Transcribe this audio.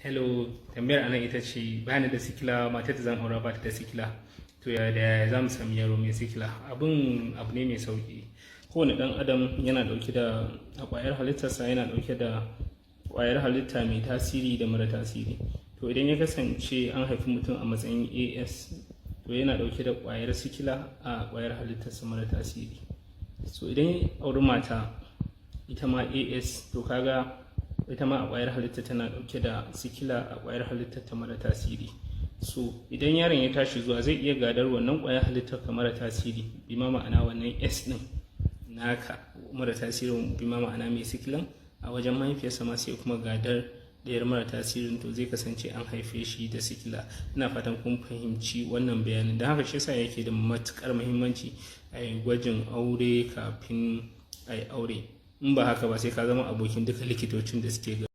Hello, tambayar anan ita ce bani da sikila, matar da zan aura ba ta da sikila. To ya da za mu sami yaro mai sikila? Abu ne mai sauki. Kowane ɗan adam yana ɗauke da a ƙwayar halittarsa yana ɗauke da ƙwayar halitta mai tasiri da mara tasiri. To idan ya kasance an haifi mutum a matsayin AS, to yana ɗauke da ƙwayar sikila a ƙwayar halittarsa mara tasiri. So idan ya auri mata ita ma AS, to kaga ita ma a ƙwayar halitta tana ɗauke da sikila a ƙwayar halittar ta mara tasiri. So idan yaron ya tashi zuwa zai iya gadar wannan ƙwayar halittar ka mara tasiri, bi ma ma'ana wannan S ɗin naka mara tasirin, bi ma ma'ana mai sikilan a wajen mahaifiyarsa ma sai kuma gadar ɗayar mara tasirin, to zai kasance an haife shi da sikila. Ina fatan kun fahimci wannan bayanin, da haka shi yasa yake da matuƙar muhimmanci a yi gwajin aure kafin a yi aure. In ba haka ba sai ka zama abokin duka likitocin da suke